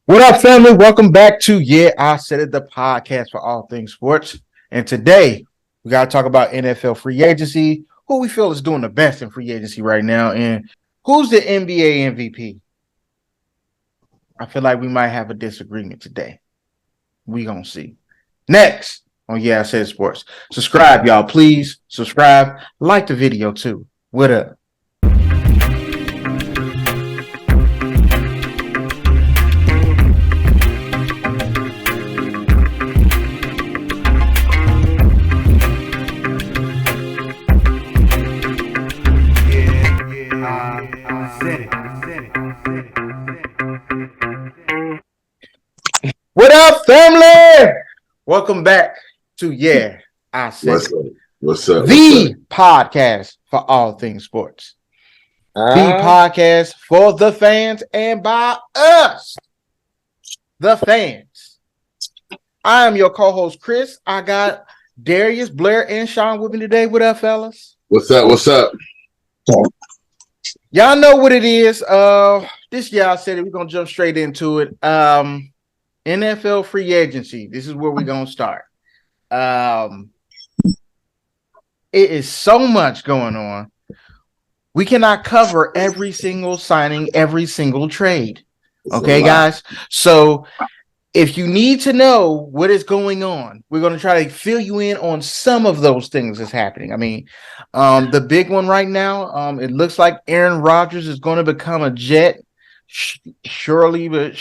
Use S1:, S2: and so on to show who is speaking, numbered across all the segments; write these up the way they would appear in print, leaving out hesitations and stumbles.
S1: What up, family? Welcome back to Yeah, I Said It, the podcast for all things sports. And today we got to talk about NFL free agency, who we feel is doing the best in free agency right now, and who's the NBA MVP. I feel like we might have a disagreement today. We gonna see. Next on Yeah, I Said It Sports. Subscribe, y'all. Please subscribe. Like the video too. What up? What up, family? Welcome back to Yeah, I Said It.
S2: What's up?
S1: The podcast for all things sports. The podcast for the fans and by us, the fans. I am your co-host, Chris. I got Darius, Blair, and Sean with me today. What up, fellas?
S2: What's up?
S1: Y'all know what it is. This year I said it. We're gonna jump straight into it. NFL free agency. This is where we're gonna start. It is so much going on. We cannot cover every single signing, every single trade. Okay, guys. So if you need to know what is going on, we're going to try to fill you in on some of those things that's happening. I mean, the big one right now, it looks like Aaron Rodgers is going to become a Jet, surely, but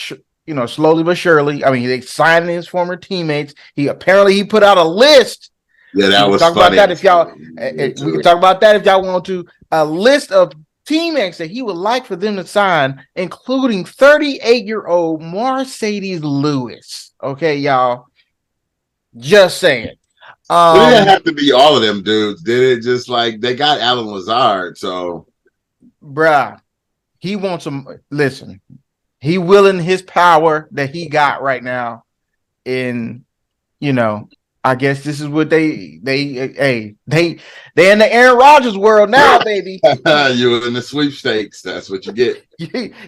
S1: slowly but surely. I mean, they signed his former teammates. He put out a list.
S2: Yeah, that was
S1: talk
S2: funny.
S1: about that if y'all. We can talk about that if y'all want to. A list of teammates that he would like for them to sign, including 38-year-old Mercedes Lewis. Okay, y'all. Just saying.
S2: It didn't have to be all of them dudes. Did it? Just like they got Allen Lazard, so
S1: bruh, he wants him. Listen, he willing his power that he got right now. I guess this is what they in the Aaron Rodgers world now, baby.
S2: You in the sweepstakes. That's what you get.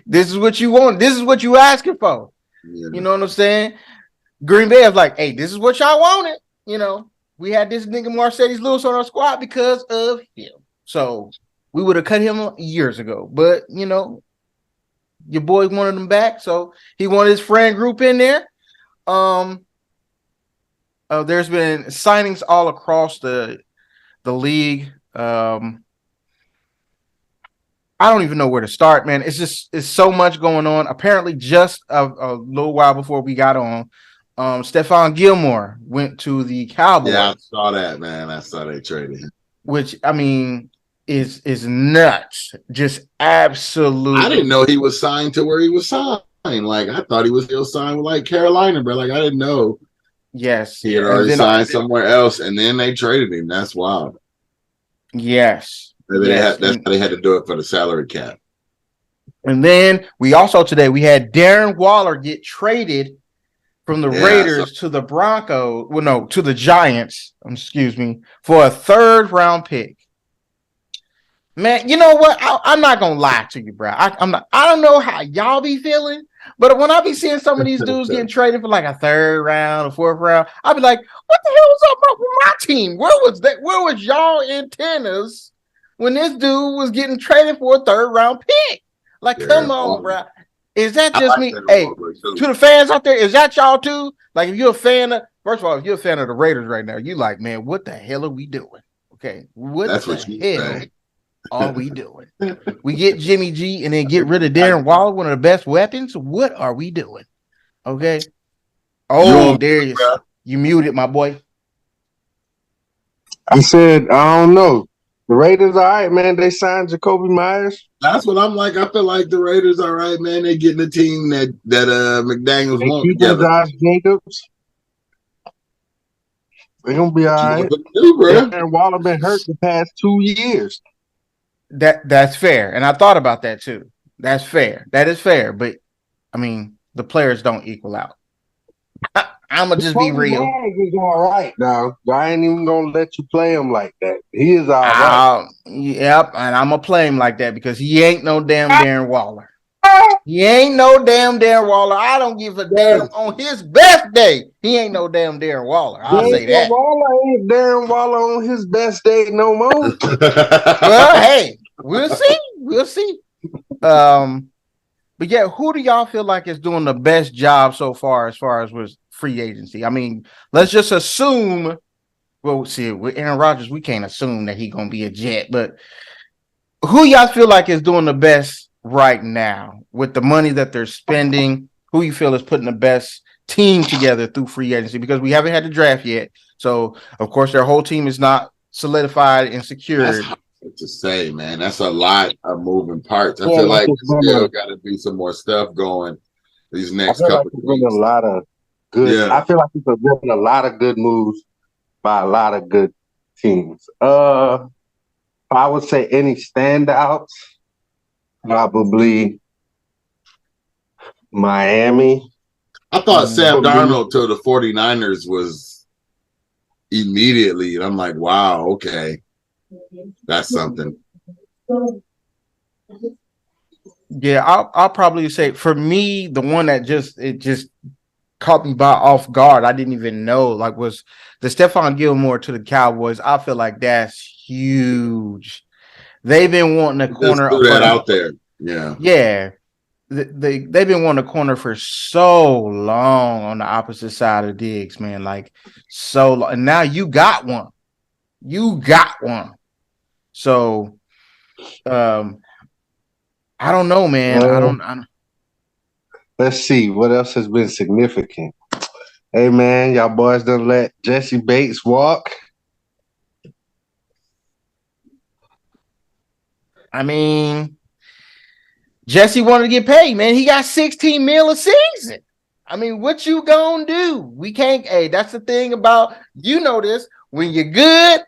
S1: This is what you want. This is what you asking for. Yeah. You know what I'm saying? Green Bay is like, hey, this is what y'all wanted. We had this nigga Mercedes Lewis on our squad because of him. So we would have cut him years ago. But your boy wanted him back, so he wanted his friend group in there. There's been signings all across the league. I don't even know where to start, man. It's so much going on. Apparently, just a little while before we got on, Stephon Gilmore went to the Cowboys.
S2: Yeah, I saw that, man. I saw they traded him.
S1: Which, I mean, is nuts. Just absolutely.
S2: I didn't know he was signed to where he was signed. Like, I thought he was still signed with, like, Carolina, bro. Like, I didn't know.
S1: Yes.
S2: He had already signed somewhere else, and then they traded him. That's wild.
S1: Yes.
S2: That's how they had to do it for the salary cap.
S1: And then we also today we had Darren Waller get traded from the Raiders to the Broncos. Well, no, to the Giants. Excuse me, for a 3rd round pick. Man, you know what? I'm not gonna lie to you, bro. I don't know how y'all be feeling, but when I be seeing some of these dudes getting traded for like a 3rd round, a 4th round, I be like, what the hell was up with my team? Where was that? Where was y'all antennas when this dude was getting traded for a 3rd round pick? Like, come on, bro. Is that just me? Hey, to the fans out there, is that y'all too? Like, if you're a fan of, first of all, if you're a fan of the Raiders right now, you like, man, what the hell are we doing? Okay, what the hell are we doing? We get Jimmy G and then get rid of Darren Waller, one of the best weapons. What are we doing? Okay. Oh, Darius, you muted, my boy.
S3: I said, I don't know. The Raiders, all right, man. They signed Jacoby Myers.
S2: That's what I'm like. I feel like the Raiders, all right, man. They're getting a team that McDaniels wants together.
S3: Josh Jacobs. They're gonna be all right. Aaron Waller been hurt the past 2 years.
S1: That's fair, and I thought about that too. That's fair. That is fair, but I mean, the players don't equal out. I'm gonna just be real.
S3: He's all right now. I ain't even gonna let you play him like that. He is all right.
S1: Yep, and I'm gonna play him like that because he ain't no damn Darren Waller. He ain't no damn Darren Waller. I don't give a damn on his best day. He ain't no damn Darren Waller. I'll say that.
S3: Darren Waller on his best day no more.
S1: Well, hey, we'll see. We'll see. But yeah, who do y'all feel like is doing the best job so far as with free agency? I mean, let's just assume. Well, see, with Aaron Rodgers, we can't assume that he's gonna be a Jet, but who y'all feel like is doing the best right now with the money that they're spending? Who you feel is putting the best team together through free agency? Because we haven't had the draft yet, so of course their whole team is not solidified and secured.
S2: That's hard to say, man. That's a lot of moving parts. I feel like there's still got to be some more stuff going these next couple of weeks.
S3: A lot of good. Yeah. I feel like it's been a lot of good moves by a lot of good teams. I would say any standouts, probably Miami.
S2: I thought Sam Darnold to the 49ers was immediately, and I'm like, wow, okay. That's something.
S1: Yeah, I'll probably say for me, the one that just caught me by off guard. I didn't even know was the Stephon Gilmore to the Cowboys. I feel like that's huge. They've been wanting a corner.
S2: Just threw that out there.
S1: Yeah. They've been wanting a corner for so long on the opposite side of Diggs, man. Like so long. And now you got one. So I don't know, man. I don't.
S3: Let's see what else has been significant. Hey, man, y'all boys done let Jesse Bates walk.
S1: I mean, Jesse wanted to get paid, man. He got $16 million a season. I mean, what you gonna do? We can't. Hey, that's the thing about this. When you're good,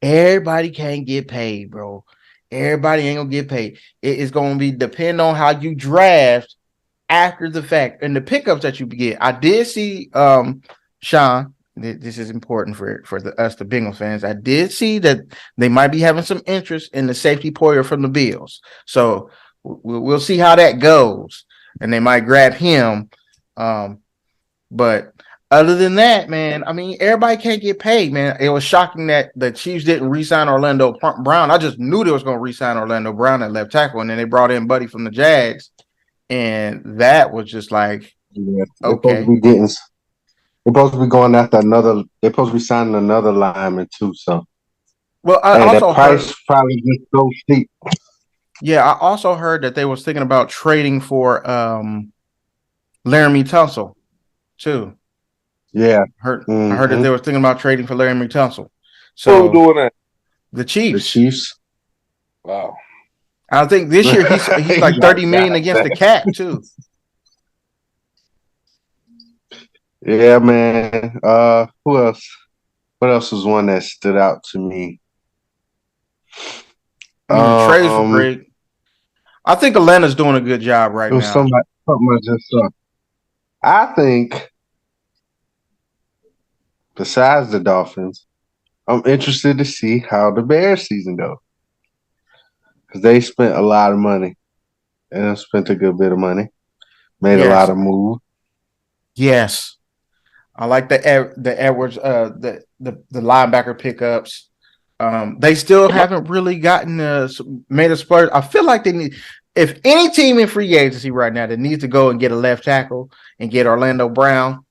S1: everybody can't get paid, bro. Everybody ain't gonna get paid. It is gonna be depend on how you draft after the fact and the pickups that you get. I did see Sean. This is important for us, the Bengals fans. I did see that they might be having some interest in the safety Poyer from the Bills. So we'll see how that goes, and they might grab him. But other than that, man, I mean, everybody can't get paid, man. It was shocking that the Chiefs didn't re-sign Orlando Brown. I just knew they was going to re-sign Orlando Brown at left tackle, and then they brought in Buddy from the Jags, and that was just like, okay.
S3: They're supposed to be going after another. They're supposed to be signing another lineman too. So,
S1: well, I also
S3: the price probably just so steep.
S1: Yeah, I also heard that they was thinking about trading for Laramie Tunsil too.
S3: Yeah,
S1: I heard that they were thinking about trading for Laramie Tunsil. So
S4: who's doing that?
S1: The Chiefs.
S3: The Chiefs.
S4: Wow.
S1: I think this year he's like $30 million against the cap too.
S3: Yeah, man. Who else? What else was one that stood out to me?
S1: I mean, the trades were great. I think Atlanta's doing a good job right now.
S3: Something I just saw. I think, besides the Dolphins, I'm interested to see how the Bears season goes. Because they spent a lot of money. And spent a good bit of money. Made a lot of moves.
S1: Yes. I like the Edwards, the linebacker pickups. They still haven't really made a splurge. I feel like they need, if any team in free agency right now that needs to go and get a left tackle and get Orlando Brown,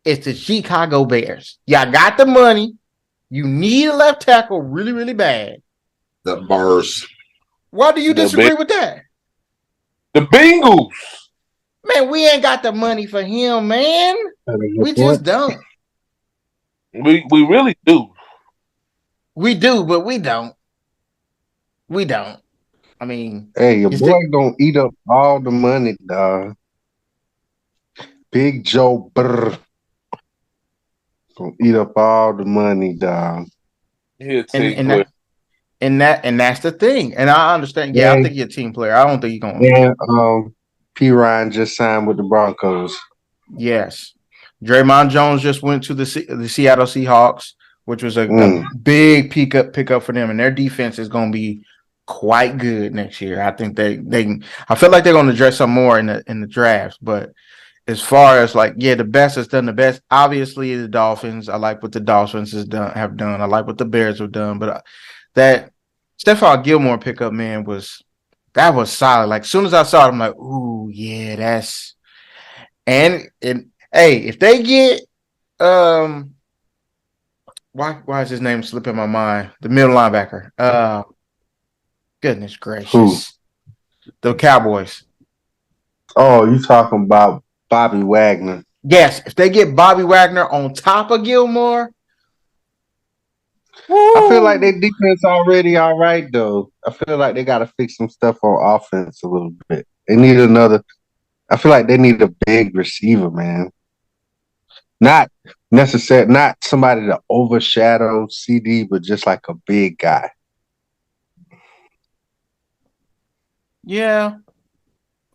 S1: it's the Chicago Bears. Y'all got the money. You need a left tackle really, really bad.
S2: The Bears.
S1: Why do you disagree with that?
S4: The Bengals.
S1: Man, we ain't got the money for him, man. We just don't.
S4: We really do.
S1: We do, but we don't. We don't. I mean,
S3: hey, your boy gonna eat up all the money, dog. Big Joe Burr gonna eat up all the money, dog.
S1: And that's the thing. And I understand. Yeah, I think you're a team player. I don't think you're gonna.
S3: Yeah, P. Ryan just signed with the Broncos.
S1: Yes. Draymond Jones just went to the Seattle Seahawks, which was a big pickup for them. And their defense is going to be quite good next year. I think I feel like they're going to address some more in the draft, but as far as like, yeah, the best has done the best. Obviously, the Dolphins. I like what the Dolphins have done. I like what the Bears have done. But that Stephon Gilmore pickup, man, was solid. Like, as soon as I saw it, I'm like, ooh, yeah, that's and hey, if they get why is his name slipping my mind? The middle linebacker. Goodness gracious, the Cowboys.
S3: Oh, you talking about Bobby Wagner?
S1: Yes, if they get Bobby Wagner on top of Gilmore.
S3: I feel like their defense already all right though. I feel like they got to fix some stuff on offense a little bit. They need another. I feel like they need a big receiver, man. Not not somebody to overshadow CD, but just like a big guy.
S1: Yeah,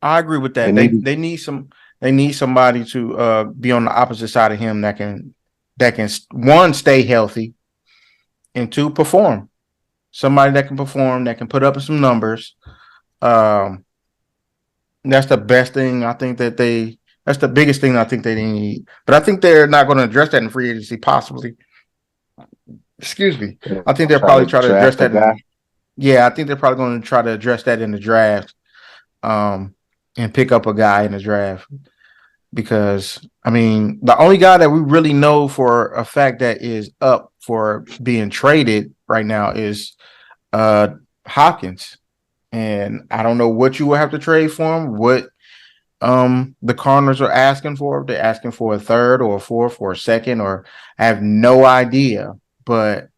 S1: I agree with that. They need somebody to be on the opposite side of him that can one, stay healthy, and two, perform. Somebody that can perform, that can put up some numbers. That's the best thing I think that's the biggest thing I think they need. But I think they're not going to address that in free agency, possibly. Excuse me. I think they'll probably try to address that. I think they're probably going to try to address that in the draft, and pick up a guy in the draft. Because I mean, the only guy that we really know for a fact that is up for being traded right now is Hopkins. And I don't know what you will have to trade for him, what the Cardinals are asking for. If they're asking for a third or a fourth or a second, or I have no idea. But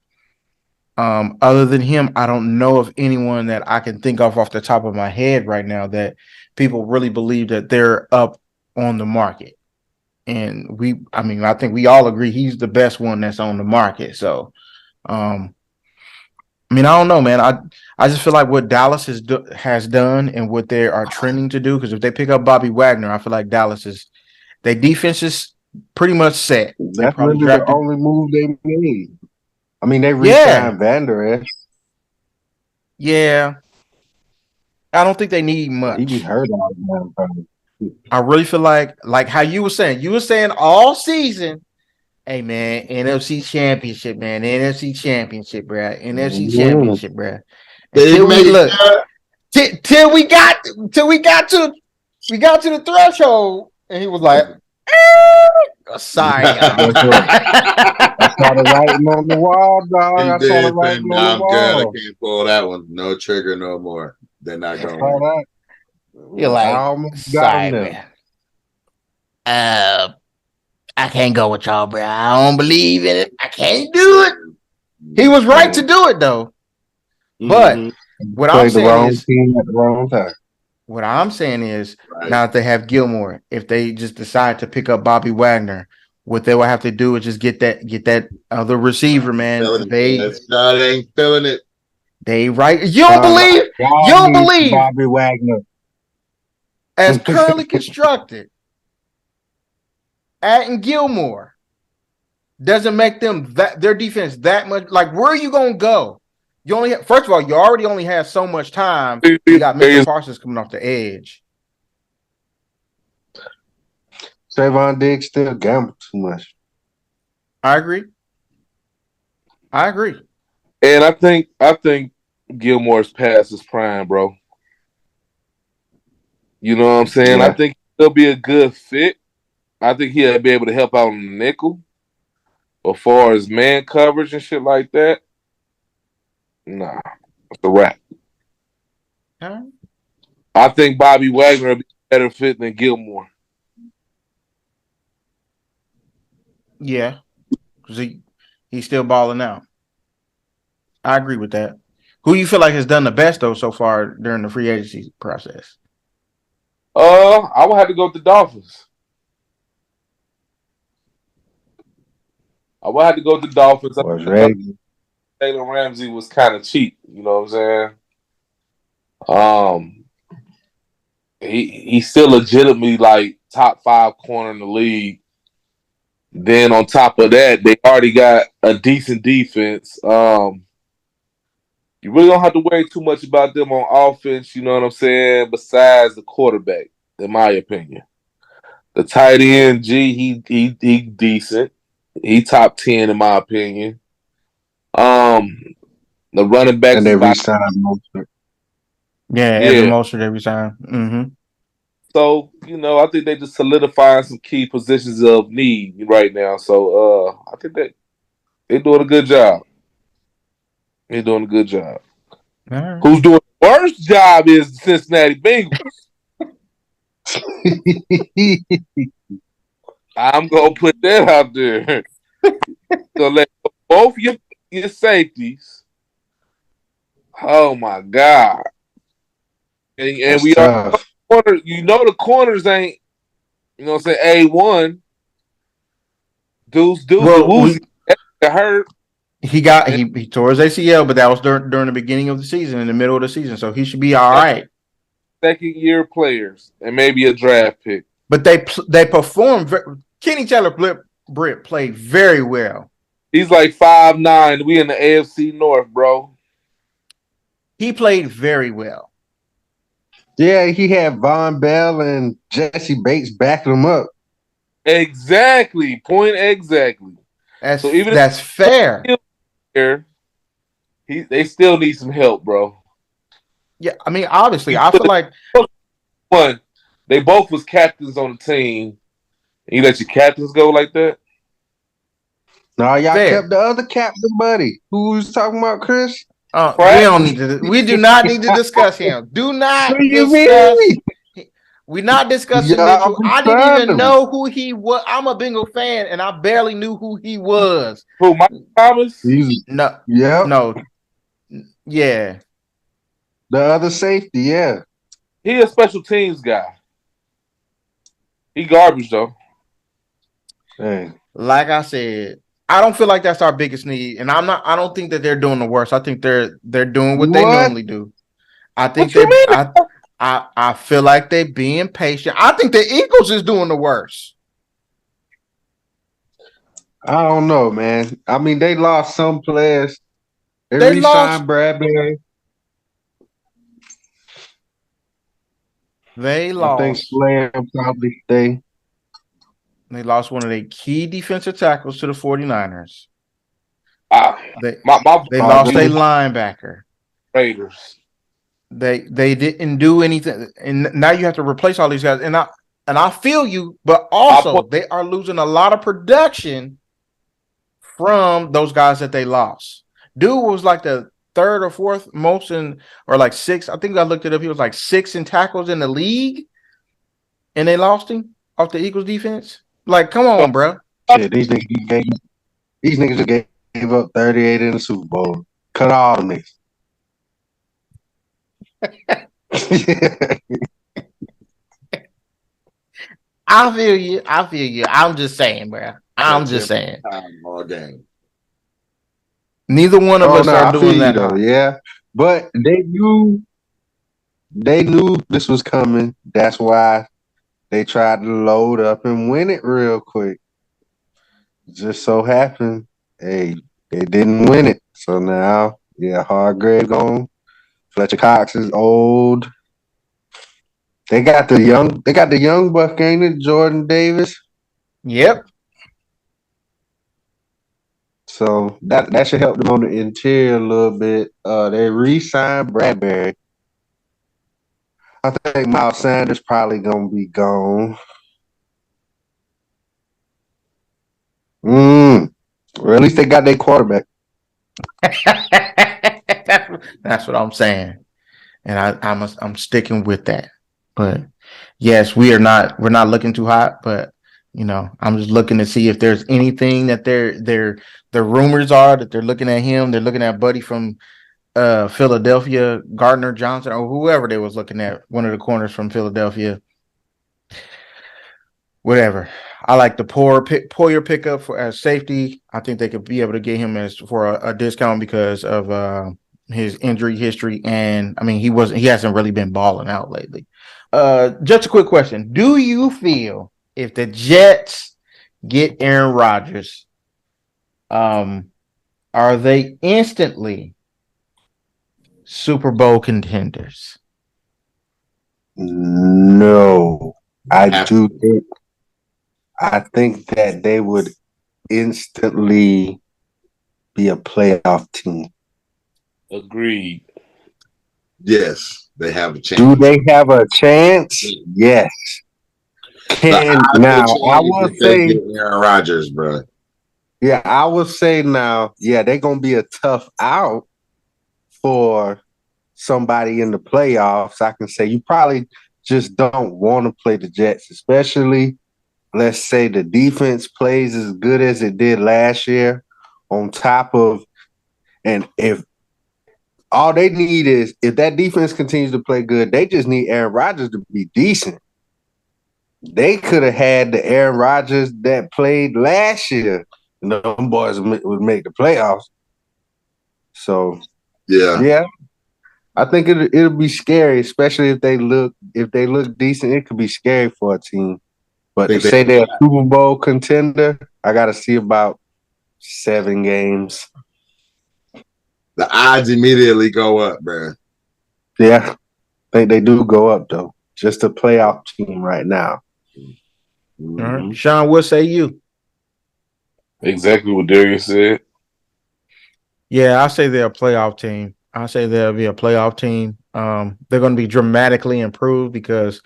S1: other than him, I don't know of anyone that I can think of off the top of my head right now that people really believe that they're up on the market. And I think we all agree he's the best one that's on the market. So, I don't know, man. I just feel like what Dallas has done and what they are trending to do. Because if they pick up Bobby Wagner, I feel like their defense is pretty much set.
S3: That's really the only move they made. I mean, they re-signed Vander Esch.
S1: Yeah, I don't think they need much.
S3: He hurt all the time.
S1: I really feel like how you were saying all season. Hey man, NFC Championship, man. NFC Championship, bro. NFC Championship, bro. Till we got to the threshold, and he was like, sorry.
S3: I saw the writing on the wall, dog. I saw the writing on the wall.
S2: I can't pull that one. No trigger no more. They're not going.
S1: You're like, sorry, man. I can't go with y'all, bro. I don't believe in it. I can't do it. He was right to do it, though. But what I'm saying is,
S3: at the wrong time.
S1: What I'm saying is, now that they have Gilmore, if they just decide to pick up Bobby Wagner, what they will have to do is just get that other receiver, man. They
S2: ain't feeling it.
S1: They right. You don't believe
S3: Bobby Wagner
S1: as currently constructed. Adding Gilmore doesn't make them their defense that much. Like, where are you gonna go? You only first of all, you already only have so much time. You got Micah Parsons coming off the edge.
S3: Trayvon Diggs still gambled too much.
S1: I agree.
S4: And I think Gilmore's past his prime, bro. You know what I'm saying? Yeah. I think he'll be a good fit. I think he'll be able to help out on the nickel. As far as man coverage and shit like that, nah, it's a wrap.
S1: Huh?
S4: I think Bobby Wagner will be a better fit than Gilmore.
S1: Yeah, because he's still balling out. I agree with that. Who you feel like has done the best though so far during the free agency process?
S4: I would have to go with the Dolphins. I Jalen Ramsey was kind of cheap. You know what I'm saying? He's still legitimately like top 5 corner in the league. Then on top of that, they already got a decent defense. You really don't have to worry too much about them on offense, you know what I'm saying, besides the quarterback, in my opinion. The tight end, he decent. He top 10 in my opinion. The running backs
S3: And
S4: is
S3: they
S4: about
S3: re-signed Mostert.
S1: Yeah, Evan
S4: yeah.
S1: Mostert every time. Mm-hmm.
S4: So, I think they just solidifying some key positions of need right now. So I think that they're doing a good job. They're doing a good job.
S1: All right.
S4: Who's doing the worst job is the Cincinnati Bengals. I'm gonna put that out there. So let both your safeties. Oh my god! And
S3: That's
S4: we are
S3: tough.
S4: corner. The corners ain't. What I'm saying, A1. Deuce and
S1: Well,
S4: Woozy got hurt.
S1: he tore his ACL, but that was during the beginning of the season, in the middle of the season, so he should be all right.
S4: Second year players and maybe a draft pick.
S1: But they performed. Kenny Taylor Britt played very well.
S4: He's like 5'9". We in the AFC North, bro.
S1: He played very well.
S3: Yeah, he had Von Bell and Jesse Bates backing him up.
S4: Exactly. Point exactly.
S1: So even that's fair.
S4: They still need some help, bro.
S1: Yeah, I mean, obviously, I feel like
S4: one, they both was captains on the team. And you let your captains go like that?
S3: No, y'all
S1: fair.
S3: kept the other captain, buddy. Who was talking about, Chris?
S1: We don't need to. We do not need to discuss him. Do not
S3: What do you
S1: discuss.
S3: mean?
S1: We're not discussing
S3: Y'all
S1: Mitchell. I didn't
S3: beside
S1: even
S3: him.
S1: know who he was. I'm a Bengal fan, and I barely knew who he was.
S4: Who, Mike Thomas?
S3: No.
S1: Yeah.
S3: The other safety, yeah.
S4: He a special teams guy. He garbage though.
S3: Hey.
S1: Like I said, I don't feel like that's our biggest need, and I don't think that they're doing the worst. I think they're doing what they normally do. I think I feel like they're being patient. I think the Eagles is doing the worst.
S3: I don't know, man. I mean, they lost some players. They re-signed Bradbury.
S1: They lost.
S3: I think Slayer probably stay.
S1: They lost one of their key defensive tackles to the 49ers. They lost a linebacker.
S4: Raiders.
S1: They didn't do anything, and now you have to replace all these guys. And I feel you, but also they are losing a lot of production from those guys that they lost. Dude was like the third or fourth most or like sixth. I think I looked it up. He was like sixth in tackles in the league, and they lost him off the Eagles defense. Like, come on, bro.
S3: Shit, these niggas gave up 38 in the Super Bowl. Cut all the niggas.
S1: I feel you. I'm just saying, bro. I'm just saying.
S2: All game.
S1: Neither one of us are doing that.
S3: Though, yeah, but they knew this was coming. That's why they tried to load up and win it real quick. Just so happened, hey, they didn't win it. So now, yeah, Hargrave gone. Fletcher Cox is old. They got the young buck, ain't it? Jordan Davis.
S1: Yep.
S3: So that should help them on the interior a little bit. They re-signed Bradbury. I think Miles Sanders probably gonna be gone. Or at least they got their quarterback.
S1: That's what I'm saying, and I'm sticking with that. But yes, we're not looking too hot, but I'm just looking to see if there's anything that the rumors are that they're looking at him. They're looking at Buddy from Philadelphia, Gardner Johnson, or whoever they was looking at, one of the corners from Philadelphia. Whatever. I like the Poyer pickup for as safety. I think they could be able to get him for a discount because of his injury history, and I mean he hasn't really been balling out lately. Just a quick question: do you feel if the Jets get Aaron Rodgers, are they instantly Super Bowl contenders.
S3: No, I
S2: Have
S3: do think. I think that they would instantly be a playoff team.
S4: Agreed.
S2: Yes, they have a
S3: Do
S2: chance.
S3: they have a chance? Yes.
S2: The
S3: Can
S2: odds
S3: now
S2: will
S3: I
S2: change
S3: will
S2: if they
S3: say,
S2: get Aaron Rodgers, bro.
S3: yeah, I will say now, yeah, they're gonna be a tough out for somebody in the playoffs. I can say you probably just don't want to play the Jets, especially let's say the defense plays as good as it did last year, on top of, and if all they need is if that defense continues to play good, they just need Aaron Rodgers to be decent. They could have had the Aaron Rodgers that played last year, and them boys would make the playoffs. So
S2: Yeah.
S3: yeah, I think it'll be scary, especially if they look decent. It could be scary for a team. But to
S2: Think they
S3: say they're a Super Bowl contender, I got to see about 7 games.
S2: the odds immediately go up, bro.
S3: Yeah, I think they do go up though. Just a playoff team right now.
S1: All right. Sean, what say you?
S4: Exactly what Darius said.
S1: Yeah, I say they're a playoff team. I say they'll be a playoff team. They're going to be dramatically improved because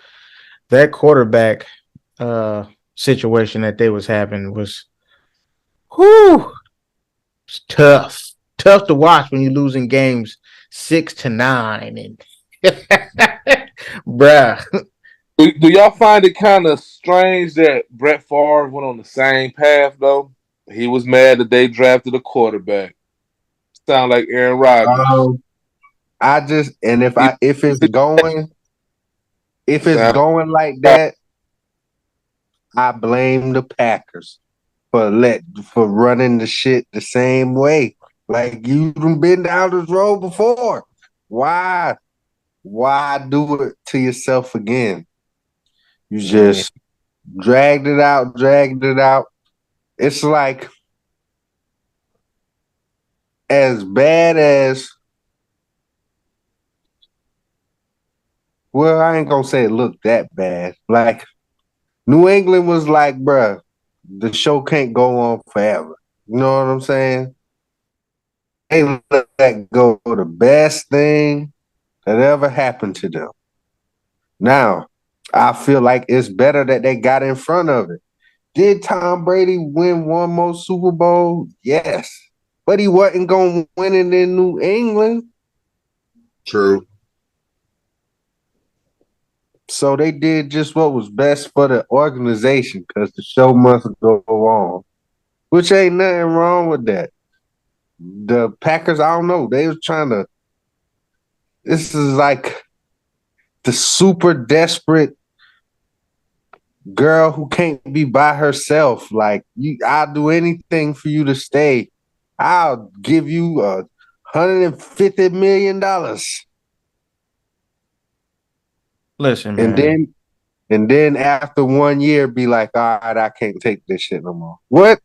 S1: that quarterback situation that they was having was, it's tough to watch when you're losing games 6-9 and bruh.
S4: Do y'all find it kind of strange that Brett Favre went on the same path though? He was mad that they drafted a quarterback. Sound like Aaron Rodgers.
S3: I just and if it's going
S4: Sound
S3: like that, I blame the Packers for running the shit the same way. Like you've been down this road before. Why do it to yourself again? You just dragged it out. It's like as bad as, well, I ain't gonna say it looked that bad. Like New England was like, bruh, the show can't go on forever. You know what I'm saying? They let go the best thing that ever happened to them. Now, I feel like it's better that they got in front of it. Did Tom Brady win one more Super Bowl? Yes. But he wasn't going to win it in New England.
S2: True.
S3: So they did just what was best for the organization because the show must go on, which ain't nothing wrong with that. The Packers, I don't know. They was trying to, this is like the super desperate girl who can't be by herself. Like, I'll do anything for you to stay. I'll give you $150 million.
S1: Listen, man.
S3: And then after 1 year, be like, all right, I can't take this shit no more. What?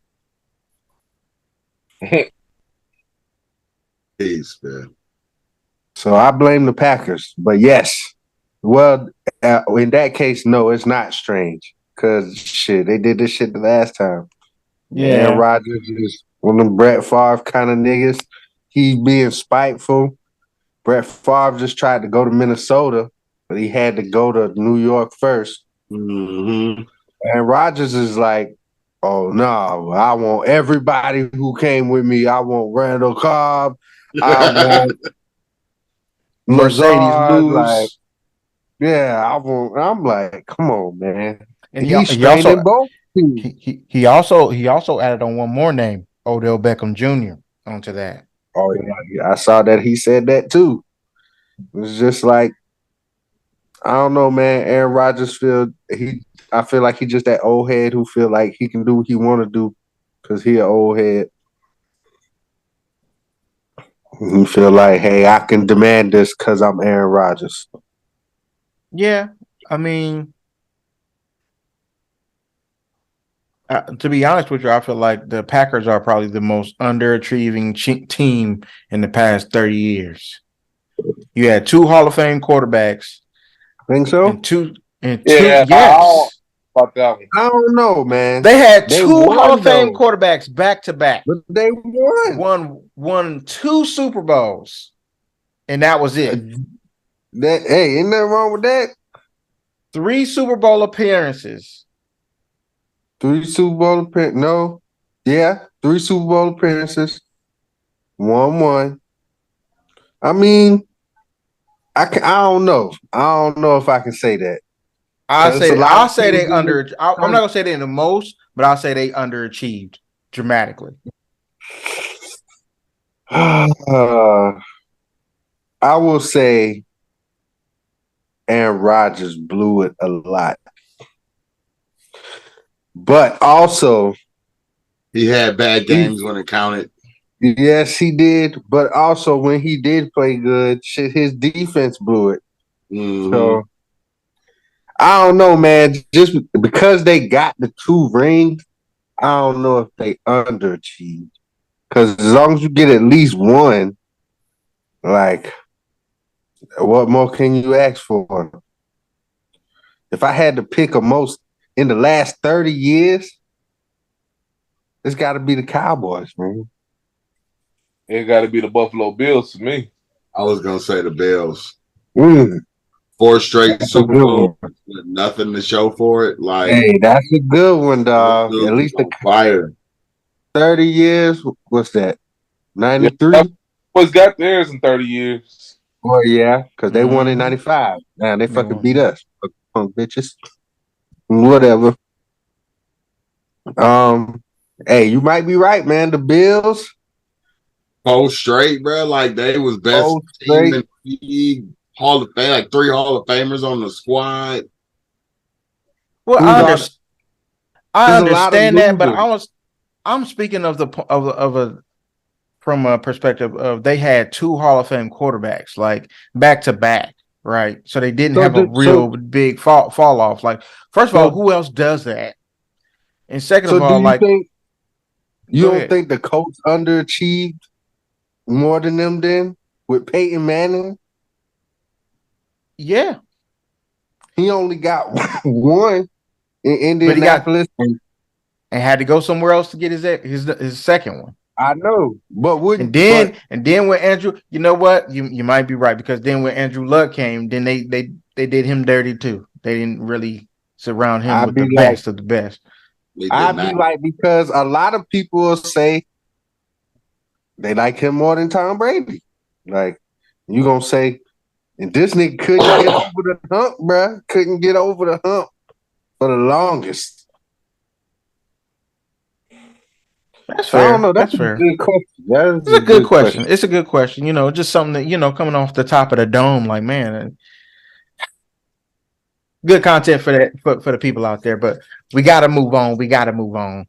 S2: Peace, man.
S3: So I blame the Packers. But yes, well, in that case, no, it's not strange because shit, they did this shit the last time.
S1: Yeah,
S3: Aaron Rodgers is one of them Brett Favre kind of niggas. He's being spiteful. Brett Favre just tried to go to Minnesota, but he had to go to New York first.
S2: Mm-hmm.
S3: And Rodgers is like, oh no, I want everybody who came with me. I want Randall Cobb. I want
S1: Mercedes
S3: Lazard. Like,
S1: lose.
S3: yeah, I'm like, come on, man.
S1: And
S3: He's
S1: he also
S3: straining both teams.
S1: he also added on one more name, Odell Beckham Jr. onto that.
S3: Oh yeah, I saw that he said that too. It's just like, I don't know, man. Aaron Rodgers I feel like he just that old head who feel like he can do what he want to do because he an old head. He feel like, hey, I can demand this because I'm Aaron Rodgers.
S1: Yeah, I mean, to be honest with you, I feel like the Packers are probably the most underachieving team in the past 30 years. You had 2 Hall of Fame quarterbacks
S3: Think so?
S1: and two
S4: Yeah,
S1: yes.
S4: about that one.
S3: I don't know, man.
S1: They had
S3: They
S1: 2
S3: won,
S1: Hall of Fame
S3: though.
S1: quarterbacks back to back.
S3: But they won.
S1: Won 2 Super Bowls, and that was it.
S3: Hey, ain't nothing wrong with that.
S1: 3 Super Bowl appearances.
S3: 3 Super Bowl appearances. No. Yeah, 3 Super Bowl appearances. 1-1. I mean, I don't know. I don't know if I can say that.
S1: I'll
S3: There's a
S1: say
S3: lot
S1: I'll
S3: of
S1: say they
S3: teams in
S1: under. I'm not gonna say they in the most, but I'll say they underachieved dramatically.
S3: I will say Aaron Rodgers blew it a lot. But also,
S2: He had bad games when it counted.
S3: yes, he did. But also, when he did play good, shit, his defense blew it.
S2: Mhm.
S3: So I don't know, man. Just because they got the 2 rings, I don't know if they underachieved. Because as long as you get at least 1, like, what more can you ask for? If I had to pick a most in the last 30 years, it's got to be the Cowboys, man.
S4: It got to be the Buffalo Bills for me.
S2: I was gonna say the Bills. 4 straight
S3: That's a
S2: Super
S3: good
S2: Bowls
S3: one.
S2: with nothing to show for it. Like,
S3: Hey, that's a good one, dog.
S2: Bills
S3: At least
S2: was
S3: the
S2: on fire.
S3: 30 years. What's that?
S4: Yeah,
S3: 93?
S4: Cowboys got theirs in 30 years.
S3: Well, yeah, because they won in
S1: Mhm.
S3: 95. Now they fucking
S1: won.
S3: beat us. Punk bitches. Whatever. Hey, you might be right, man. The Bills,
S2: 4 straight, bro. Like they was best
S3: oh,
S2: team
S3: straight.
S2: in the league. Hall of Fame, like 3 Hall of Famers on the squad.
S1: Well,
S3: Who's all?
S1: I
S3: There's a lot of
S1: understand that, but
S3: losers.
S1: I'm speaking of a from a perspective of they had 2 Hall of Fame quarterbacks like back to back, right? So they didn't have a real big fall off. Like, first of all, who else does that? And second of
S3: So do
S1: all,
S3: you
S1: like,
S3: think you
S1: go
S3: don't
S1: ahead.
S3: think the Colts underachieved more than them then with Peyton Manning?
S1: Yeah,
S3: He only got 1 in
S1: but he got
S3: Indianapolis.
S1: and had to go somewhere else to get his second one.
S3: I know, but
S1: And
S3: wouldn't
S1: then when Andrew, you know what? You might be right, because then when Andrew Luck came, then they did him dirty too. They didn't really surround him
S3: I'd
S1: with the
S3: be like,
S1: best of the best.
S2: They did not.
S3: because a lot of people will say they like him more than Tom Brady. Like, you gonna say, and this nigga couldn't get over the hump, bruh. Couldn't get over the hump for the longest.
S1: That's
S3: I don't
S1: fair.
S3: know. That's
S1: That's
S3: a
S1: fair.
S3: good question. That is
S1: It's a good question. It's a good question. You know, just something that, you know, coming off the top of the dome, like, man, good content for that for the people out there. But we got to move on. We got to move on.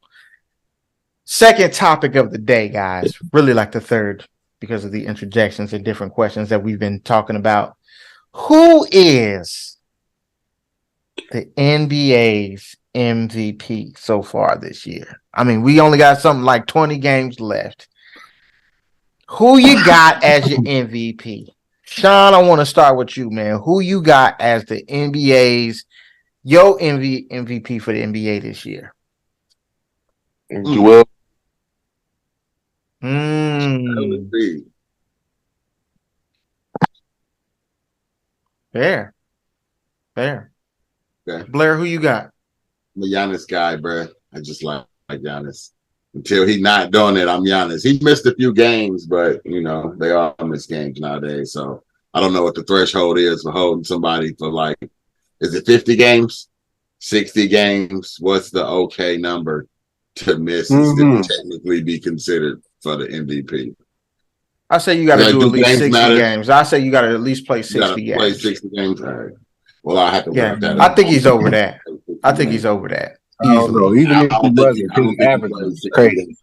S1: Second topic of the day, guys. Really like the third because of the interjections and different questions that we've been talking about. Who is the NBA's MVP so far this year? I mean, we only got something like 20 games left. Who you got as your MVP? Sean, I want to start with you, man. Who you got as the NBA's MVP for the NBA this year?
S4: Joel.
S1: Fair.
S2: Okay.
S1: Blair, who you got?
S2: I'm a Giannis guy, bro. I just like Giannis. Until he's not doing it, I'm Giannis. He missed a few games, but you know they all miss games nowadays. So I don't know what the threshold is for holding somebody for, like, is it 50 games, 60 games? What's the okay number to miss and still technically be considered for the MVP?
S1: I say you got to do at least 60
S2: matter?
S1: games. I say you got to at least play 60 games.
S2: Play 60 games. All right. Well, I have to
S1: Yeah,
S2: look that
S1: I
S2: up.
S1: think he's over that. I think he's over that.
S3: I don't know.
S1: Easily.
S3: Even if
S2: I
S3: he
S2: don't
S3: wasn't,
S2: think
S3: his
S2: he
S3: average
S2: plays
S3: is
S2: 60
S3: crazy.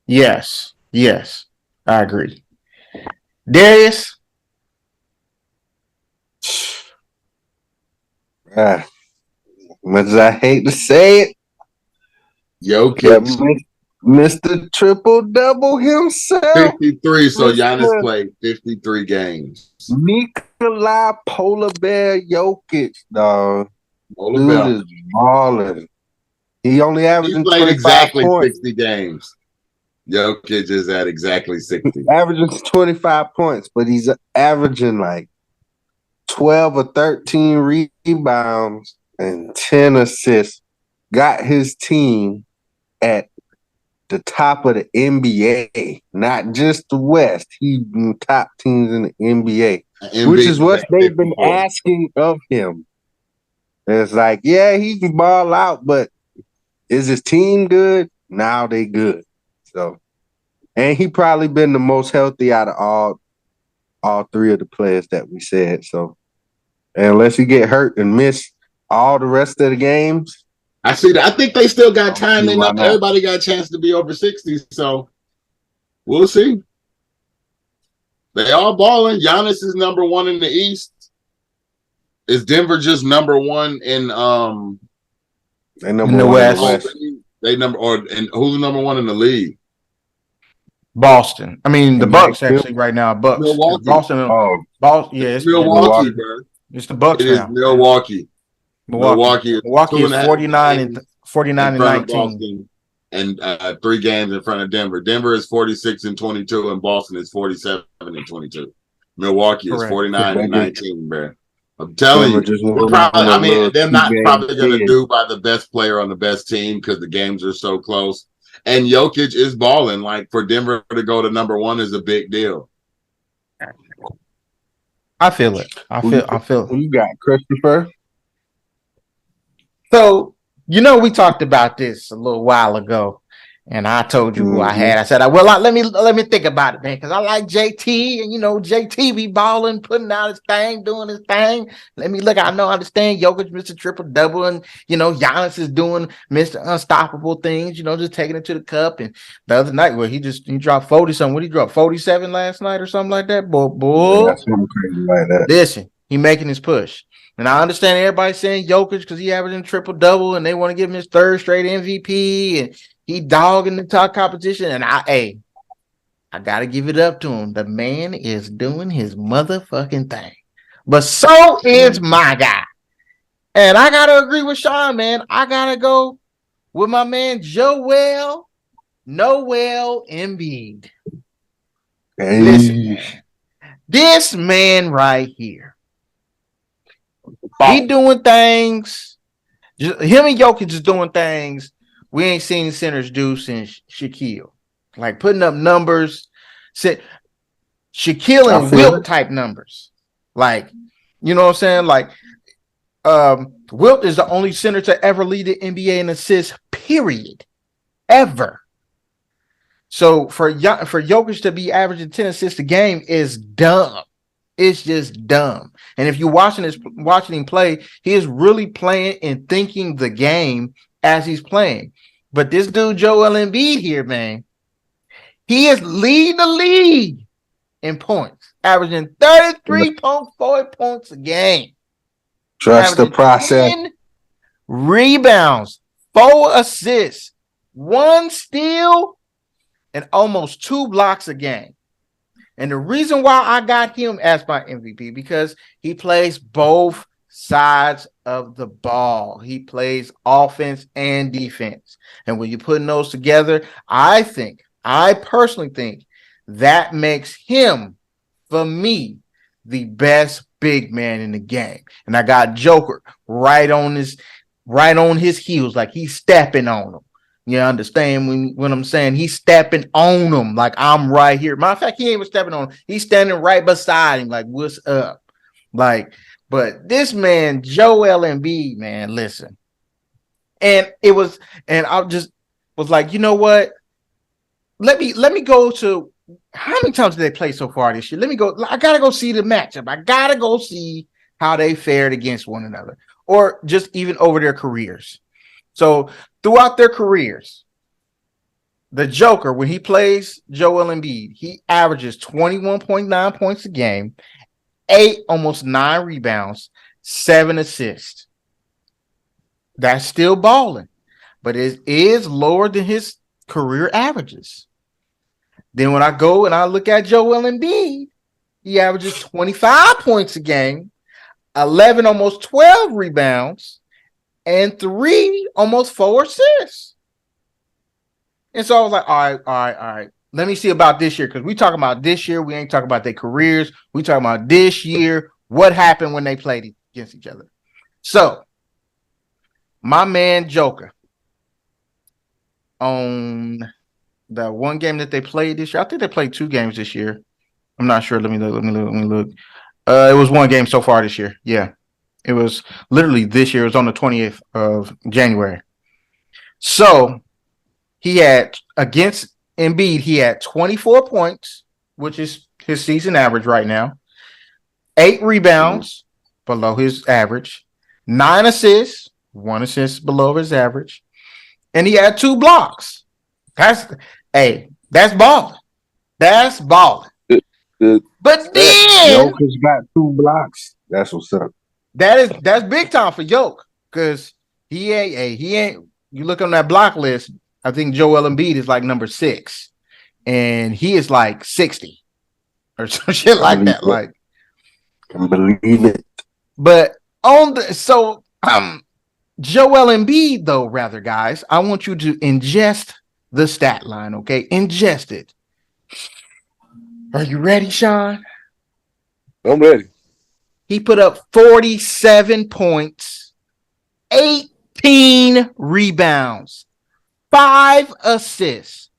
S1: Yes, I agree. Darius,
S3: Much as I hate to say it,
S2: Jokic.
S3: Mr. Triple Double himself.
S2: 53. So Giannis
S3: Mr.
S2: played 53 games.
S3: Nikolai Polar Bear Jokic, dog.
S2: Polar
S3: Dude
S2: Bear.
S3: is balling. He only
S2: He
S3: averaging
S2: played
S3: 25
S2: exactly
S3: points.
S2: 60 games. Jokic is at exactly 60.
S3: Averaging 25 points, but he's averaging like 12 or 13 rebounds and 10 assists. Got his team at the top of the NBA, not just the West. He's in the top teams in the NBA, which is what they've been asking of him. It's like, yeah, he can ball out, but is his team good? Now they good. So, and he probably been the most healthy out of all three of the players that we said. So, and unless he get hurt and miss all the rest of the games,
S2: I see that. I think they still got time
S3: why
S2: enough.
S3: not?
S2: Everybody got a chance to be over 60. So we'll see. They all balling. Giannis is number one in the East. Is Denver just number one in
S3: they number
S1: In the
S3: one
S1: West.
S2: They number and who's number one in the league?
S1: Boston. I mean, the
S3: And
S1: Bucks
S3: Mike
S1: actually right now. Bucks.
S2: Milwaukee.
S1: Boston.
S3: Oh,
S1: Boston. Yeah, it's
S2: Milwaukee, bro.
S1: It's the Bucks
S2: It is
S1: now.
S2: Milwaukee. Milwaukee
S1: Milwaukee is 49 and 19.
S2: Boston, and 3 games in front of Denver. Denver is 46 and 22, and Boston is 47 and 22. Milwaukee is 49 and 19, bro. I'm telling you, they're not probably going to do by the best player on the best team because the games are so close. And Jokic is balling. Like for Denver to go to number one is a big deal.
S1: I feel it. I feel it.
S3: Who you got, Christopher?
S1: So, we talked about this a little while ago, and I told you who I had. I said, let me think about it, man, because I like JT, and JT be balling, putting out his thing, doing his thing. Let me look. I understand Jokic, Mr. Triple Double, and Giannis is doing Mr. Unstoppable things. Just taking it to the cup. And the other night, where he dropped 40 something. What did he drop? 47 last night or something like that. Boy,
S3: yeah, that's something crazy like that.
S1: Listen, he making his push. And I understand everybody saying Jokic because he averaging triple-double and they want to give him his 3rd straight MVP and he dogging the top competition. And I got to give it up to him. The man is doing his motherfucking thing. But so is my guy. And I got to agree with Sean, man. I got to go with my man Joel Embiid.
S3: Hey.
S1: Listen, man, this man right here. He doing things. Him and Jokic is doing things we ain't seen centers do since Shaquille. Like putting up numbers. Shaquille and Wilt type numbers. Like, you know what I'm saying? Like, Wilt is the only center to ever lead the NBA in assists, period. Ever. So for Jokic to be averaging 10 assists a game is dumb. It's just dumb. And if you're watching him play, he is really playing and thinking the game as he's playing. But this dude, Joel Embiid here, man, he is leading the league in points, averaging 33.4 points a game.
S3: Trust the process.
S1: 10 rebounds, 4 assists, 1 steal, and almost 2 blocks a game. And the reason why I got him as my MVP because he plays both sides of the ball. He plays offense and defense. And when you're putting those together, I personally think that makes him, for me, the best big man in the game. And I got Joker right on his heels, like he's stepping on him. You understand when I'm saying he's stepping on him like I'm right here. Matter of fact, he ain't even stepping on him. He's standing right beside him like, what's up? Like, but this man, Joel Embiid, man, listen. And I just was like, you know what? Let me go to how many times did they play so far this year? Let me go. I gotta go see the matchup. I gotta go see how they fared against one another or just even over their careers. So throughout their careers, the Joker, when he plays Joel Embiid, he averages 21.9 points a game, almost 9 rebounds, 7 assists. That's still balling, but it is lower than his career averages. Then when I go and I look at Joel Embiid, he averages 25 points a game, 11, almost 12 rebounds, and 3, almost 4 assists. And so I was like, all right. Let me see about this year, because we talking about this year. We ain't talking about their careers. We talking about this year. What happened when they played against each other? So, my man Joker, on the one game that they played this year, I think they played 2 games this year. I'm not sure. Let me look. It was 1 game so far this year. Yeah. It was literally this year. It was on the 20th of January. So, he had, against Embiid, he had 24 points, which is his season average right now. 8 rebounds, below his average. 9 assists, 1 assist below his average. And he had 2 blocks. That's balling. That's balling. But then
S3: Joker's got 2 blocks. That's what's up.
S1: That's big time for Yoke, because he ain't. You look on that block list. I think Joel Embiid is like number 6, and he is like 60 or some shit like that. Like,
S3: can believe it.
S1: But Joel Embiid, though, rather, guys, I want you to ingest the stat line, okay? Ingest it. Are you ready, Sean?
S4: I'm ready.
S1: He put up 47 points, 18 rebounds, 5 assists,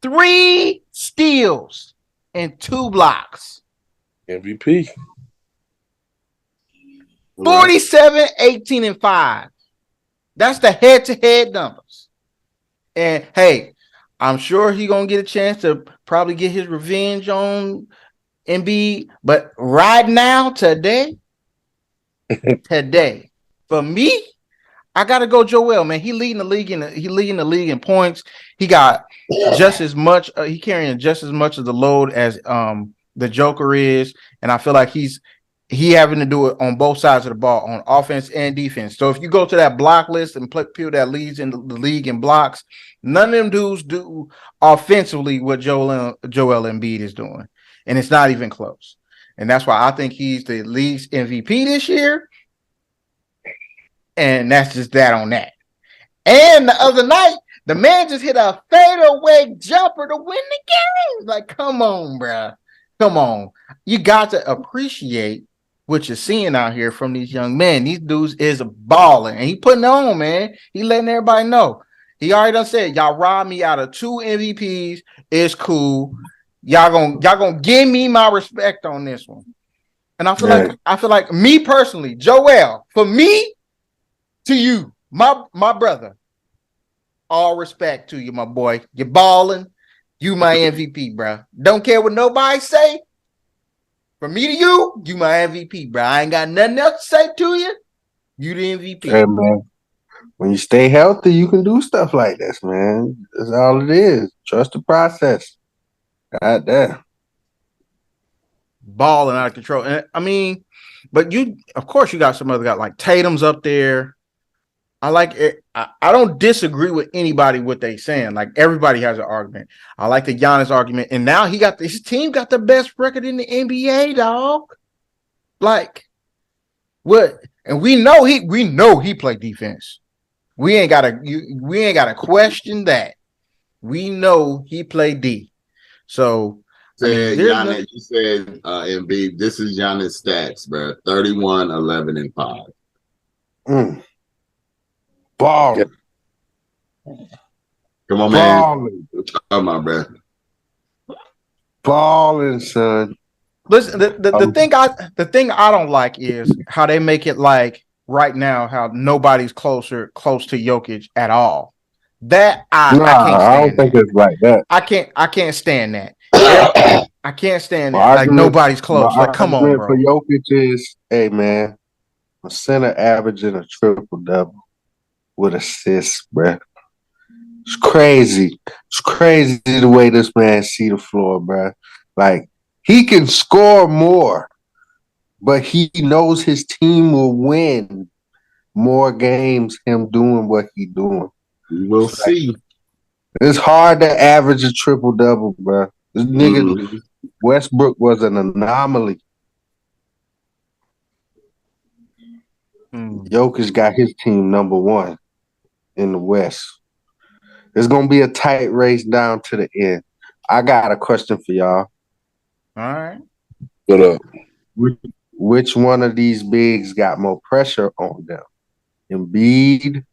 S1: 3 steals, and 2 blocks.
S4: MVP.
S1: 47, 18, and 5. That's the head-to-head numbers. And, hey, I'm sure he's going to get a chance to probably get his revenge on Embiid. But right now, today, for me, I got to go Joel, man. He leading the league in points. He got just as much. He carrying just as much of the load as the Joker is. And I feel like he having to do it on both sides of the ball, on offense and defense. So if you go to that block list and play people that leads in the league in blocks, none of them dudes do offensively what Joel Embiid is doing. And it's not even close. And that's why I think he's the league's MVP this year. And that's just that on that. And the other night, the man just hit a fadeaway jumper to win the game. Like, come on, bro. Come on. You got to appreciate what you're seeing out here from these young men. These dudes is balling. And he putting it on, man. He letting everybody know. He already done said, y'all robbed me out of 2 MVPs. It's cool. Y'all gonna give me my respect on this one. And I feel like me personally, Joel, for me to you, my brother, all respect to you, my boy. You're balling. You my MVP, bro. Don't care what nobody say. From me to you, you my MVP, bro. I ain't got nothing else to say to you. You the MVP.
S3: Hey, man. When you stay healthy, you can do stuff like this, man. That's all it is. Trust the process. God damn.
S1: Balling out of control. And I mean, but of course, you got some other guy like Tatum's up there. I like it. I don't disagree with anybody what they saying. Like, everybody has an argument. I like the Giannis argument, and now his team got the best record in the NBA, dog. Like, what? And we know he played defense. We ain't gotta question that. We know he played D. So,
S2: Giannis, you said Embiid. This is Giannis stats, bro. 31, 11, and 5.
S3: Ball.
S2: Come on, man. Come on, bro.
S3: Balling, son.
S1: Listen, the thing I don't like is how they make it like right now how nobody's close to Jokic at all. That I can't stand.
S3: I don't think it's like that.
S1: I can't stand that. I can't stand that. Like, nobody's close. Like, come on, bro.
S3: For Jokic is, hey man, a center averaging a triple double with assists, bro. It's crazy. It's crazy the way this man see the floor, bro. Like, he can score more, but he knows his team will win more games him doing what he doing.
S2: We'll see.
S3: It's hard to average a triple double, bro. This nigga
S2: Mhm.
S3: Westbrook was an anomaly. Jokic got his team number one in the West. It's gonna be a tight race down to the end. I got a question for y'all.
S1: All right.
S4: What up?
S3: Which one of these bigs got more pressure on them? Embiid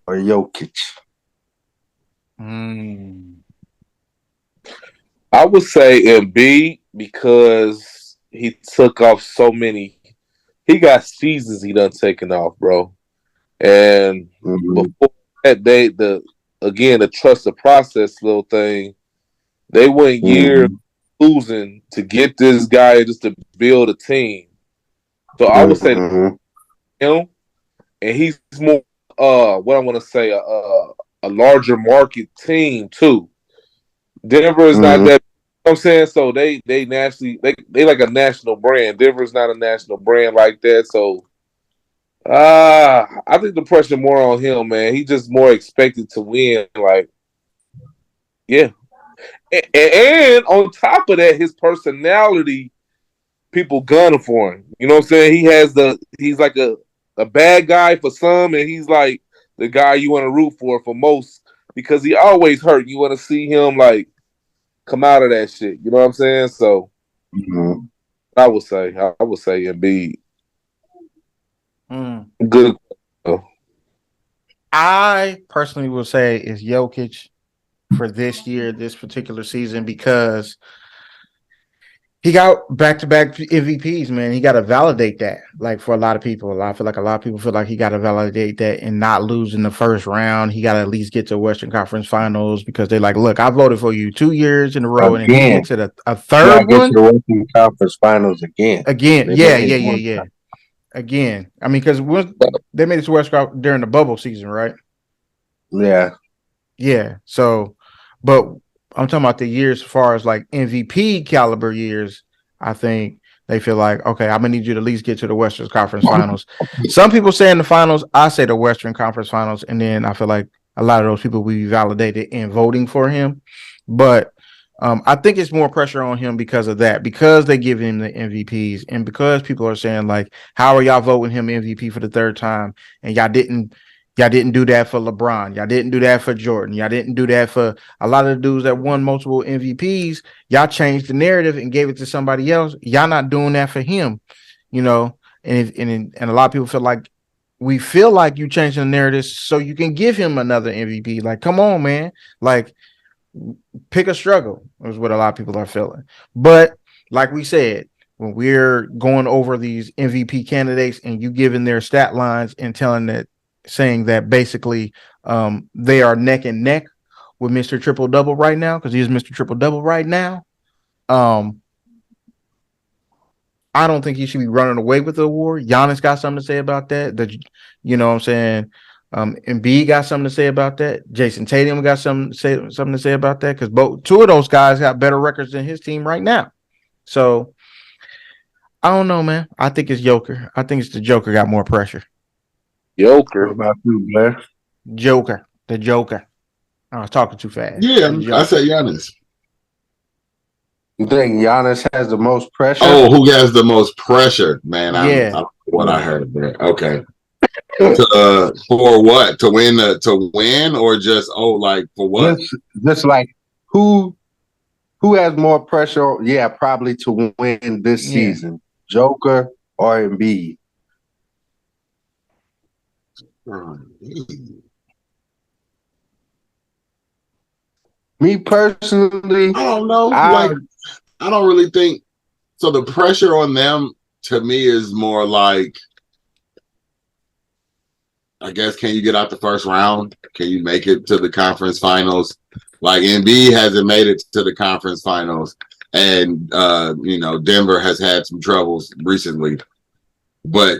S3: or Jokic?
S4: I would say Embiid because he took off so many. He got seasons he done taken off, bro. And before that, the trust the process little thing. They went years losing to get this guy just to build a team. So I would say him, and he's more what I want to say a larger market team too. Denver is not that. You know what I'm saying, so they nationally they like a national brand. Denver's not a national brand like that. So I think the pressure more on him, man. He just more expected to win. Like, yeah, and on top of that, his personality, people gunning for him. You know what I'm saying? He's like a bad guy for some, and he's like the guy you want to root for most because he always hurt. You want to see him like come out of that shit. You know what I'm saying? So I would say Embiid. Good.
S1: I personally will say is Jokic for this year, this particular season, because he got back-to-back MVPs, man. He got to validate that. Like for a lot of people, I feel like a lot of people feel like he got to validate that and not lose in the first round. He got to at least get to Western Conference Finals because they're like, look, I voted for you 2 years in a row, and if you get to a third one,
S3: get to the Western Conference Finals again.
S1: Yeah. Again, I mean, because they made it to Western during the bubble season, right? Yeah. So, but I'm talking about the years as far as like MVP caliber years. I think they feel like, okay, I'm gonna need you to at least get to the Western Conference Finals. Some people say in the finals, I say the Western Conference Finals, and then I feel like a lot of those people will be validated in voting for him. But I think it's more pressure on him because of that, because they give him the MVPs, and because people are saying like, how are y'all voting him MVP for the third time, and y'all didn't do that for LeBron, y'all didn't do that for Jordan, y'all didn't do that for a lot of the dudes that won multiple MVPs. Y'all changed the narrative and gave it to somebody else. Y'all not doing that for him, you know. And a lot of people feel like we feel like you changing the narrative so you can give him another MVP. Like, come on, man, like. Pick a struggle is what a lot of people are feeling. But like we said, when we're going over these MVP candidates and you giving their stat lines and saying that basically they are neck and neck with Mr. Triple Double right now, because he is Mr. Triple Double right now. I don't think he should be running away with the award. Giannis got something to say about that. You know what I'm saying? Embiid got something to say about that. Jason Tatum got something to say about that, because two of those guys got better records than his team right now. So I don't know, man. I think it's Joker. I think it's the Joker got more pressure.
S4: Joker.
S3: What about you, Blair?
S1: Joker. The Joker. I was talking too fast.
S2: Yeah, I said Giannis.
S3: You think Giannis has the most pressure?
S2: Oh, who has the most pressure, man?
S1: Yeah.
S2: I what I heard there. Okay. For what? To win or just like for what?
S3: Just like who has more pressure? Yeah, probably to win this season. Joker or Embiid? Me personally,
S2: I don't know. I don't really think so. The pressure on them to me is more like, I guess, can you get out the first round? Can you make it to the conference finals? Like Embiid hasn't made it to the conference finals, and Denver has had some troubles recently. But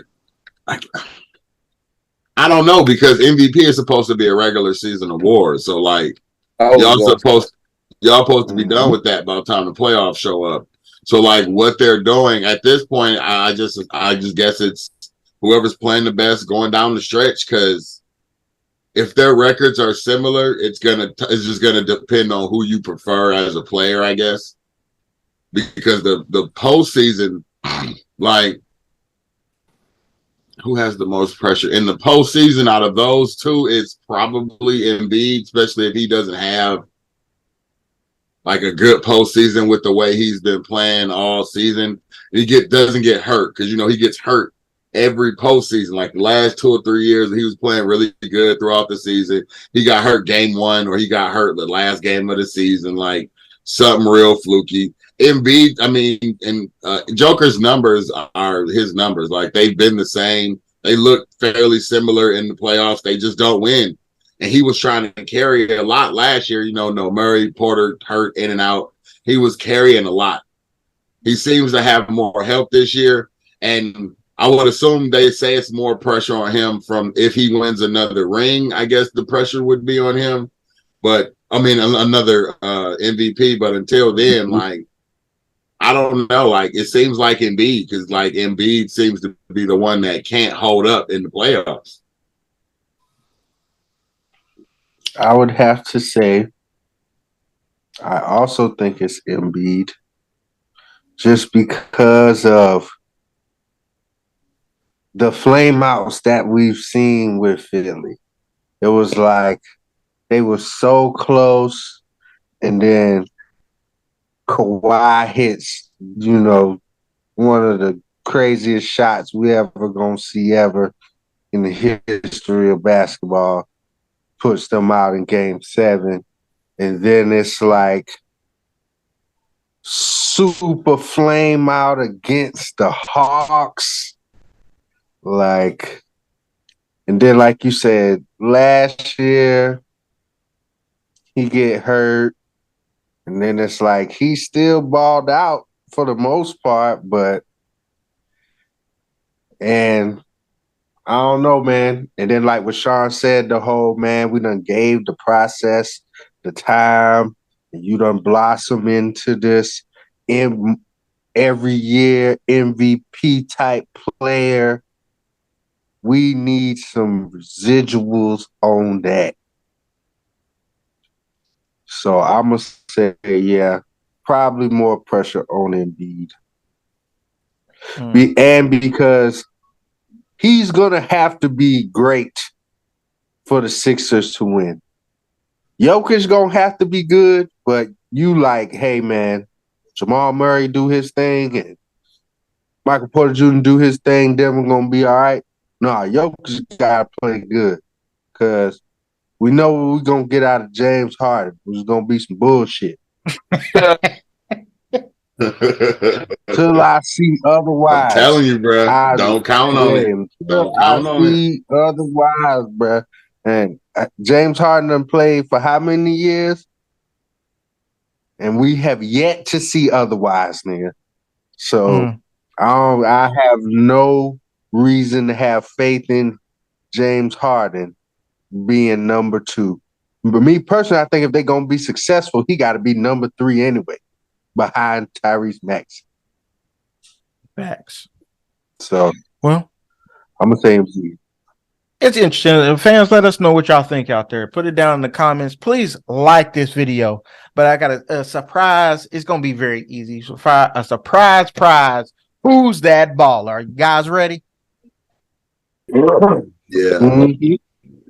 S2: I don't know, because MVP is supposed to be a regular season award. So like y'all supposed to be done with that by the time the playoffs show up. So like what they're doing at this point, I just guess it's whoever's playing the best going down the stretch, because if their records are similar, it's just gonna depend on who you prefer as a player, I guess. Because the postseason, like, who has the most pressure in the postseason out of those two? It's probably Embiid, especially if he doesn't have like a good postseason with the way he's been playing all season. Doesn't get hurt because he gets hurt every postseason. Like the last 2 or 3 years, he was playing really good throughout the season. He got hurt game 1, or he got hurt the last game of the season, like something real fluky. Embiid, I mean, and Joker's numbers are his numbers. Like they've been the same. They look fairly similar in the playoffs. They just don't win. And he was trying to carry a lot last year. No Murray, Porter hurt in and out. He was carrying a lot. He seems to have more help this year. And I would assume they say it's more pressure on him from if he wins another ring. I guess the pressure would be on him. But I mean, another MVP. But until then, like, I don't know. Like, it seems like Embiid, because like Embiid seems to be the one that can't hold up in the playoffs.
S3: I would have to say, I also think it's Embiid, just because of the flameouts that we've seen with Philly. It was like they were so close, and then Kawhi hits, one of the craziest shots we ever gonna see ever in the history of basketball, puts them out in game 7. And then it's like super flame out against the Hawks. Like, and then like you said, last year he get hurt. And then it's like he still balled out for the most part, and I don't know, man. And then like what Sean said, the whole, man, we done gave the process the time, and you done blossom into this every year MVP type player. We need some residuals on that. So I'm going to say, yeah, probably more pressure on Embiid. And because he's going to have to be great for the Sixers to win. Jokic going to have to be good, but you like, hey, man, Jamal Murray do his thing and Michael Porter Jr. do his thing, then we're going to be all right. No, Jokic got to play good, because we know what we're going to get out of James Harden. It's going to be some bullshit. Till I see otherwise.
S2: I'm telling you, bro. Don't count on it. Don't count on it.
S3: Otherwise, bro. And James Harden done played for how many years? And we have yet to see otherwise, nigga. So I have no reason to have faith in James Harden being number 2. But me personally, I think if they're going to be successful, he got to be number 3 anyway, behind Tyrese Maxey.
S1: Facts.
S3: So,
S1: well,
S3: I'm going to say Embiid.
S1: It's interesting. Fans, let us know what y'all think out there. Put it down in the comments. Please like this video. But I got a surprise. It's going to be very easy. A surprise prize. Who's that baller? Are you guys ready?
S2: Yeah.
S3: Mm-hmm.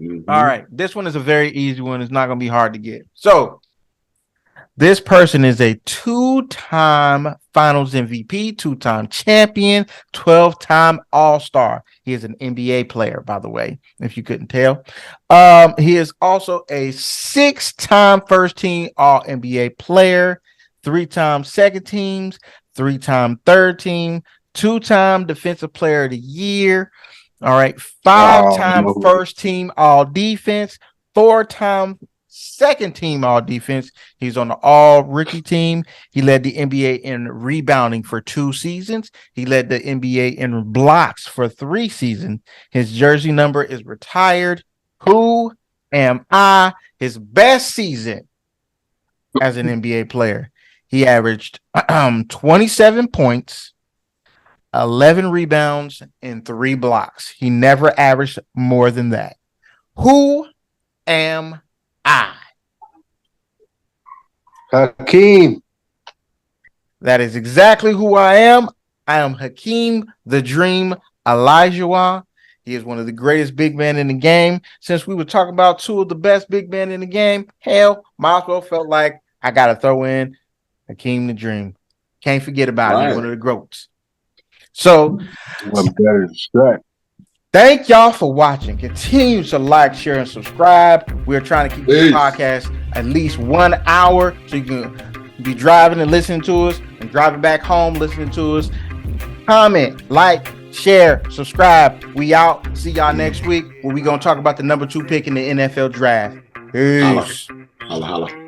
S2: Mm-hmm.
S1: All right. This one is a very easy one. It's not going to be hard to get. So, this person is a 2-time Finals MVP, 2-time champion, 12-time All-Star. He is an NBA player, by the way, if you couldn't tell. He is also a 6-time first-team All-NBA player, 3-time second teams, 3-time third team, 2-time Defensive Player of the Year. All right, 5-time first-team All-Defense, 4-time second-team All-Defense. He's on the All-Rookie team. He led the NBA in rebounding for 2 seasons. He led the NBA in blocks for 3 seasons. His jersey number is retired. Who am I? His best season as an NBA player, he averaged 27 points, 11 rebounds, and 3 blocks. He never averaged more than that. Who am I?
S3: Hakeem.
S1: That is exactly who I am. I am Hakeem the Dream Olajuwon. He is one of the greatest big men in the game. Since we were talking about two of the best big men in the game, hell, might as well felt like I got to throw in Hakeem the Dream. Can't forget about him. He's one of the GOATs. So,
S3: I'm better distract.
S1: thank y'all for watching. Continue to like, share, and subscribe. We're trying to keep this podcast at least 1 hour so you can be driving and listening to us and driving back home listening to us. Comment, like, share, subscribe. We out. See y'all next week when we're going to talk about the number 2 pick in the NFL draft. Peace.
S2: Holla, holla.